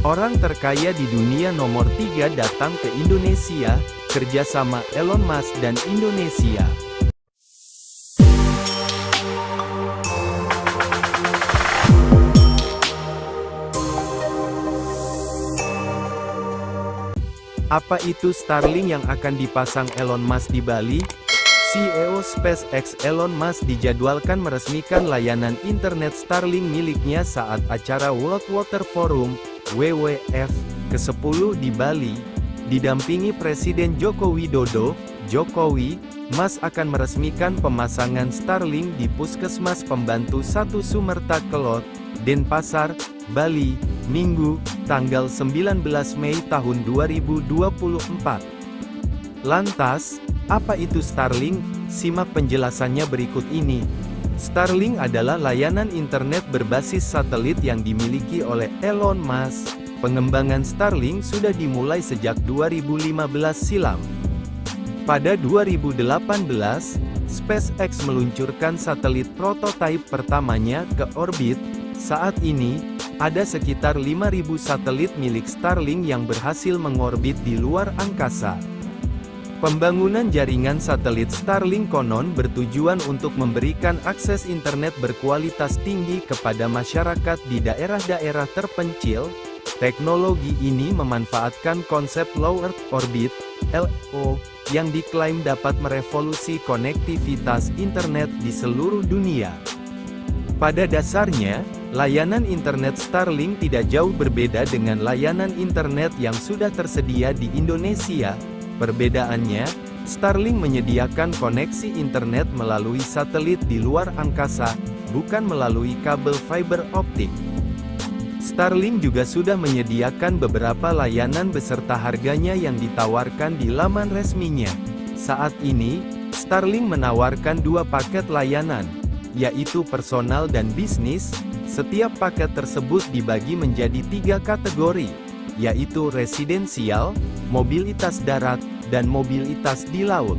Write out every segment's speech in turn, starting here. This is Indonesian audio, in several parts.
Orang terkaya di dunia nomor 3 datang ke Indonesia, kerjasama Elon Musk dan Indonesia. Apa itu Starlink yang akan dipasang Elon Musk di Bali? CEO SpaceX Elon Musk dijadwalkan meresmikan layanan internet Starlink miliknya saat acara World Water Forum, WWF, ke-10 di Bali. Didampingi Presiden Joko Widodo, Musk akan meresmikan pemasangan Starlink di Puskesmas Pembantu 1 Sumerta Kelot, Denpasar, Bali, Minggu, tanggal 19 Mei tahun 2024. Lantas, apa itu Starlink? Simak penjelasannya berikut ini. Starlink adalah layanan internet berbasis satelit yang dimiliki oleh Elon Musk. Pengembangan Starlink sudah dimulai sejak 2015 silam. Pada 2018, SpaceX meluncurkan satelit prototipe pertamanya ke orbit. Saat ini, ada sekitar 5.000 satelit milik Starlink yang berhasil mengorbit di luar angkasa. Pembangunan jaringan satelit Starlink konon bertujuan untuk memberikan akses internet berkualitas tinggi kepada masyarakat di daerah-daerah terpencil. Teknologi ini memanfaatkan konsep Low Earth Orbit, LEO, yang diklaim dapat merevolusi konektivitas internet di seluruh dunia. Pada dasarnya, layanan internet Starlink tidak jauh berbeda dengan layanan internet yang sudah tersedia di Indonesia. Perbedaannya, Starlink menyediakan koneksi internet melalui satelit di luar angkasa, bukan melalui kabel fiber optik. Starlink juga sudah menyediakan beberapa layanan beserta harganya yang ditawarkan di laman resminya. Saat ini, Starlink menawarkan 2 paket layanan, yaitu personal dan bisnis. Setiap paket tersebut dibagi menjadi 3 kategori, yaitu residensial, mobilitas darat, dan mobilitas di laut.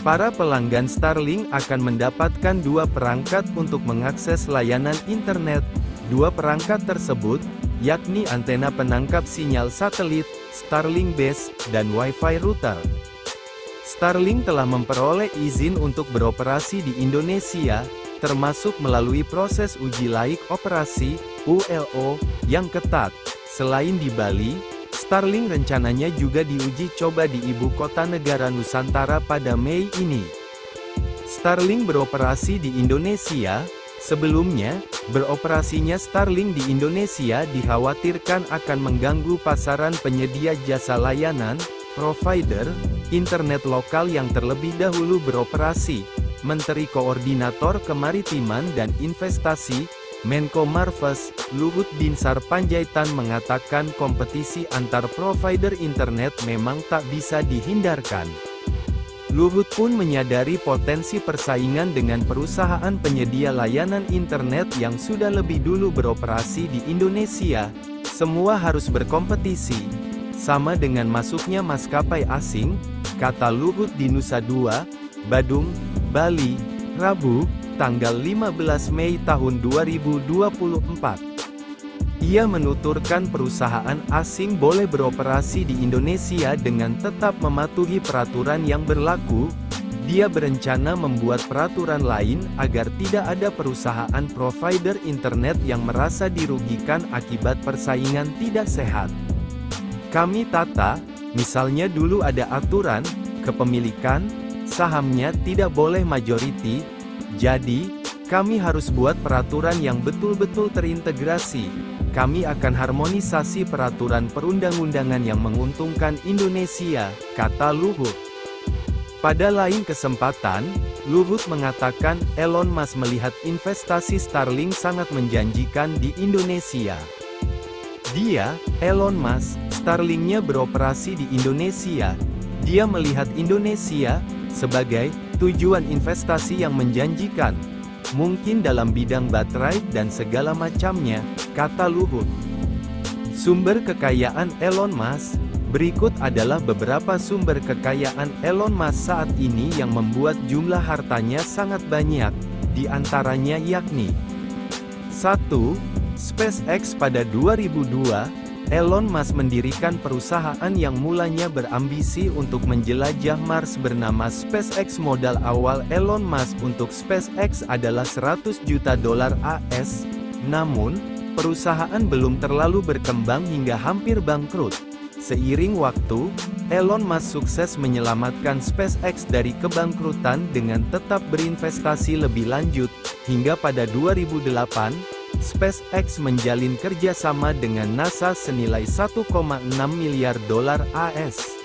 Para pelanggan Starlink akan mendapatkan 2 perangkat untuk mengakses layanan internet. 2 perangkat tersebut, yakni antena penangkap sinyal satelit, Starlink Base, dan Wi-Fi router. Starlink telah memperoleh izin untuk beroperasi di Indonesia, termasuk melalui proses uji laik operasi, ULO, yang ketat. Selain di Bali, Starlink rencananya juga diuji coba di ibu kota negara Nusantara pada Mei ini. Starlink beroperasi di Indonesia. Sebelumnya, beroperasinya Starlink di Indonesia dikhawatirkan akan mengganggu pasaran penyedia jasa layanan, provider, internet lokal yang terlebih dahulu beroperasi. Menteri Koordinator Kemaritiman dan Investasi, Menko Marves, Luhut Binsar Panjaitan mengatakan kompetisi antar provider internet memang tak bisa dihindarkan. Luhut pun menyadari potensi persaingan dengan perusahaan penyedia layanan internet yang sudah lebih dulu beroperasi di Indonesia. Semua harus berkompetisi. Sama dengan masuknya maskapai asing, kata Luhut di Nusa Dua, Badung, Bali, Rabu, tanggal 15 Mei tahun 2024. Ia menuturkan perusahaan asing boleh beroperasi di Indonesia dengan tetap mematuhi peraturan yang berlaku. Dia berencana membuat peraturan lain agar tidak ada perusahaan provider internet yang merasa dirugikan akibat persaingan tidak sehat. Kami tata, misalnya dulu ada aturan, kepemilikan, sahamnya tidak boleh majority, jadi, kami harus buat peraturan yang betul-betul terintegrasi. Kami akan harmonisasi peraturan perundang-undangan yang menguntungkan Indonesia, kata Luhut. Pada lain kesempatan, Luhut mengatakan Elon Musk melihat investasi Starlink sangat menjanjikan di Indonesia. Dia, Elon Musk, Starlink-nya beroperasi di Indonesia. Dia melihat Indonesia sebagai tujuan investasi yang menjanjikan. Mungkin dalam bidang baterai dan segala macamnya, kata Luhut. Sumber kekayaan Elon Musk. Berikut adalah beberapa sumber kekayaan Elon Musk saat ini yang membuat jumlah hartanya sangat banyak, di antaranya yakni 1. SpaceX pada 2002, Elon Musk mendirikan perusahaan yang mulanya berambisi untuk menjelajah Mars bernama SpaceX. Modal awal Elon Musk untuk SpaceX adalah $100 juta AS, namun, perusahaan belum terlalu berkembang hingga hampir bangkrut. Seiring waktu, Elon Musk sukses menyelamatkan SpaceX dari kebangkrutan dengan tetap berinvestasi lebih lanjut, hingga pada 2008, SpaceX menjalin kerjasama dengan NASA senilai $1,6 miliar AS.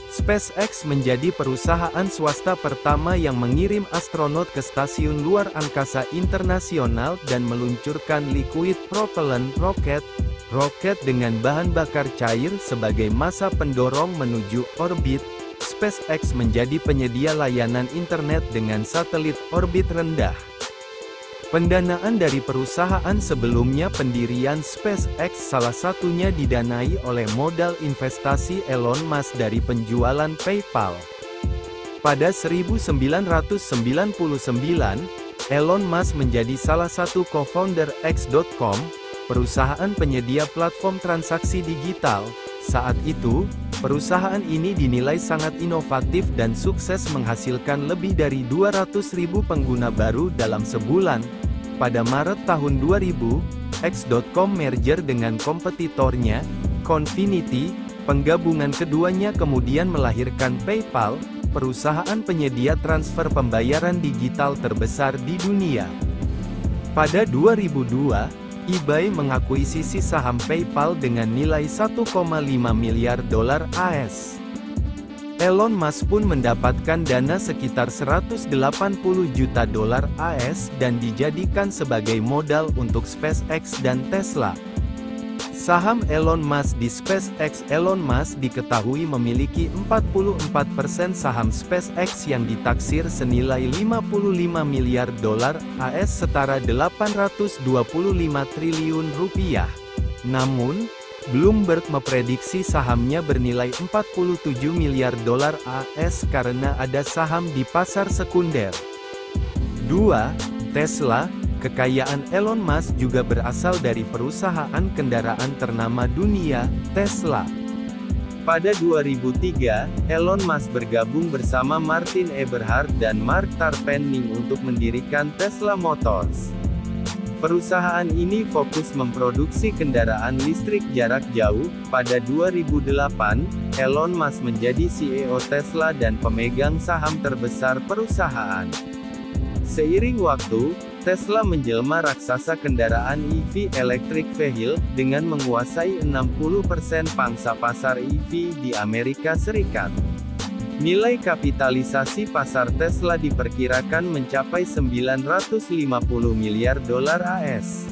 SpaceX menjadi perusahaan swasta pertama yang mengirim astronot ke Stasiun Luar Angkasa Internasional dan meluncurkan Liquid Propellant Rocket, roket dengan bahan bakar cair sebagai massa pendorong menuju orbit. SpaceX menjadi penyedia layanan internet dengan satelit orbit rendah. Pendanaan dari perusahaan sebelumnya pendirian SpaceX salah satunya didanai oleh modal investasi Elon Musk dari penjualan PayPal. Pada 1999, Elon Musk menjadi salah satu co-founder X.com, perusahaan penyedia platform transaksi digital. Saat itu, perusahaan ini dinilai sangat inovatif dan sukses menghasilkan lebih dari 200.000 pengguna baru dalam sebulan. Pada Maret tahun 2000, X.com merger dengan kompetitornya, Confinity. Penggabungan keduanya kemudian melahirkan PayPal, perusahaan penyedia transfer pembayaran digital terbesar di dunia. Pada 2002, eBay mengakuisisi saham PayPal dengan nilai $1,5 miliar AS. Elon Musk pun mendapatkan dana sekitar $180 juta AS dan dijadikan sebagai modal untuk SpaceX dan Tesla. Saham Elon Musk di SpaceX. Elon Musk diketahui memiliki 44% saham SpaceX yang ditaksir senilai $55 miliar AS setara $825 triliun. Namun, Bloomberg memprediksi sahamnya bernilai $47 miliar AS karena ada saham di pasar sekunder. 2. Tesla. Kekayaan Elon Musk juga berasal dari perusahaan kendaraan ternama dunia, Tesla. Pada 2003, Elon Musk bergabung bersama Martin Eberhard dan Mark Tarpenning untuk mendirikan Tesla Motors. Perusahaan ini fokus memproduksi kendaraan listrik jarak jauh. Pada 2008, Elon Musk menjadi CEO Tesla dan pemegang saham terbesar perusahaan. Seiring waktu, Tesla menjelma raksasa kendaraan EV (electric vehicle) dengan menguasai 60% pangsa pasar EV di Amerika Serikat. Nilai kapitalisasi pasar Tesla diperkirakan mencapai $950 miliar AS.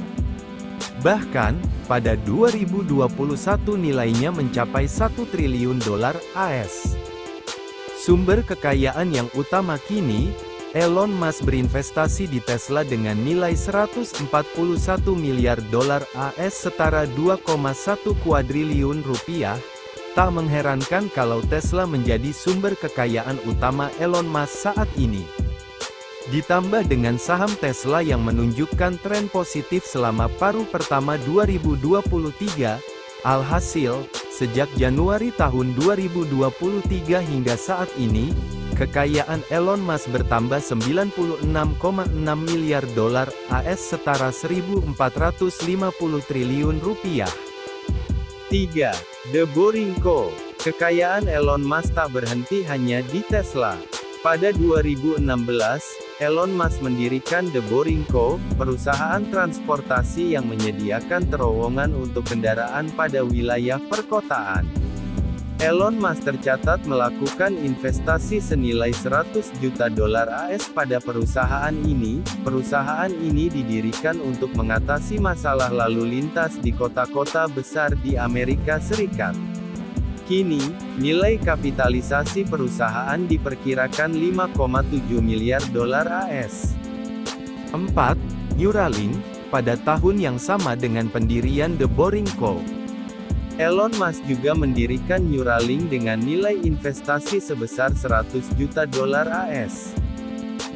Bahkan, pada 2021 nilainya mencapai $1 triliun AS. Sumber kekayaan yang utama kini, Elon Musk berinvestasi di Tesla dengan nilai $141 miliar AS setara $2,1 kuadriliun. Tak mengherankan kalau Tesla menjadi sumber kekayaan utama Elon Musk saat ini. Ditambah dengan saham Tesla yang menunjukkan tren positif selama paruh pertama 2023, alhasil, sejak Januari tahun 2023 hingga saat ini, kekayaan Elon Musk bertambah $96,6 miliar AS setara $1.450 triliun. 3. The Boring Co. Kekayaan Elon Musk tak berhenti hanya di Tesla. Pada 2016, Elon Musk mendirikan The Boring Co., perusahaan transportasi yang menyediakan terowongan untuk kendaraan pada wilayah perkotaan. Elon Musk tercatat melakukan investasi senilai $100 juta AS pada perusahaan ini. Perusahaan ini didirikan untuk mengatasi masalah lalu lintas di kota-kota besar di Amerika Serikat. Kini, nilai kapitalisasi perusahaan diperkirakan $5,7 miliar AS. 4. Neuralink. Pada tahun yang sama dengan pendirian The Boring Co., Elon Musk juga mendirikan Neuralink dengan nilai investasi sebesar $100 juta AS.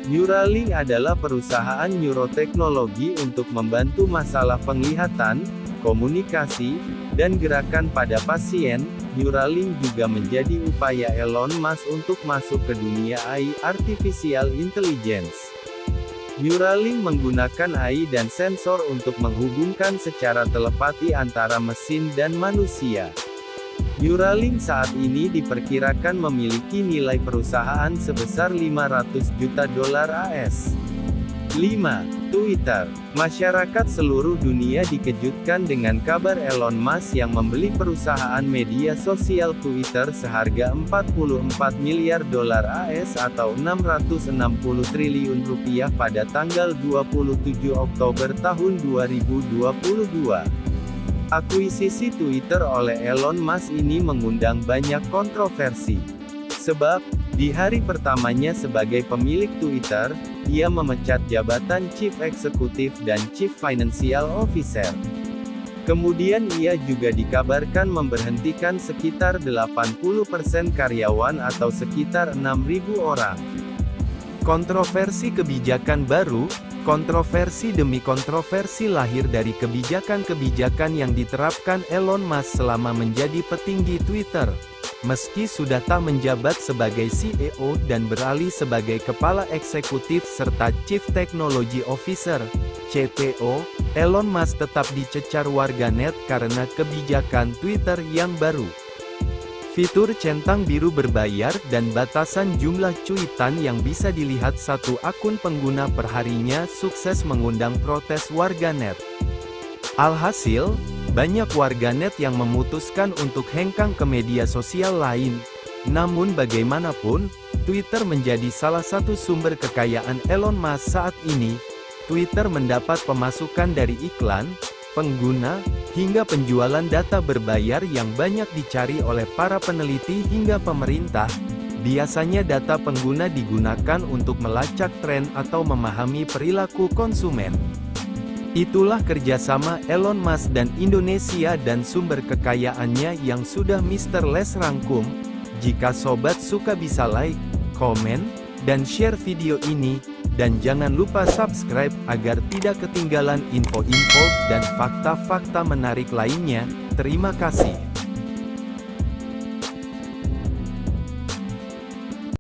Neuralink adalah perusahaan neuroteknologi untuk membantu masalah penglihatan. komunikasi, dan gerakan pada pasien. Neuralink juga menjadi upaya Elon Musk untuk masuk ke dunia AI (Artificial Intelligence). Neuralink menggunakan AI dan sensor untuk menghubungkan secara telepati antara mesin dan manusia. Neuralink saat ini diperkirakan memiliki nilai perusahaan sebesar 500 juta dolar AS. 5. Twitter. Masyarakat seluruh dunia dikejutkan dengan kabar Elon Musk yang membeli perusahaan media sosial Twitter seharga 44 miliar dolar AS atau 660 triliun rupiah pada tanggal 27 Oktober tahun 2022. Akuisisi Twitter oleh Elon Musk ini mengundang banyak kontroversi. Sebab, di hari pertamanya sebagai pemilik Twitter, ia memecat jabatan Chief Executive dan Chief Financial Officer. Kemudian ia juga dikabarkan memberhentikan sekitar 80% karyawan atau sekitar 6.000 orang. Kontroversi kebijakan baru. Kontroversi demi kontroversi lahir dari kebijakan-kebijakan yang diterapkan Elon Musk selama menjadi petinggi Twitter. Meski sudah tak menjabat sebagai CEO dan beralih sebagai Kepala Eksekutif serta Chief Technology Officer, CTO, Elon Musk tetap dicecar warganet karena kebijakan Twitter yang baru. Fitur centang biru berbayar dan batasan jumlah cuitan yang bisa dilihat satu akun pengguna perharinya sukses mengundang protes warganet. Alhasil, banyak warganet yang memutuskan untuk hengkang ke media sosial lain. Namun bagaimanapun, Twitter menjadi salah satu sumber kekayaan Elon Musk saat ini. Twitter mendapat pemasukan dari iklan, pengguna, hingga penjualan data berbayar yang banyak dicari oleh para peneliti hingga pemerintah. Biasanya data pengguna digunakan untuk melacak tren atau memahami perilaku konsumen. Itulah kerjasama Elon Musk dan Indonesia dan sumber kekayaannya yang sudah Mr. Les rangkum. Jika sobat suka bisa like, komen, dan share video ini, dan jangan lupa subscribe agar tidak ketinggalan info-info dan fakta-fakta menarik lainnya. Terima kasih.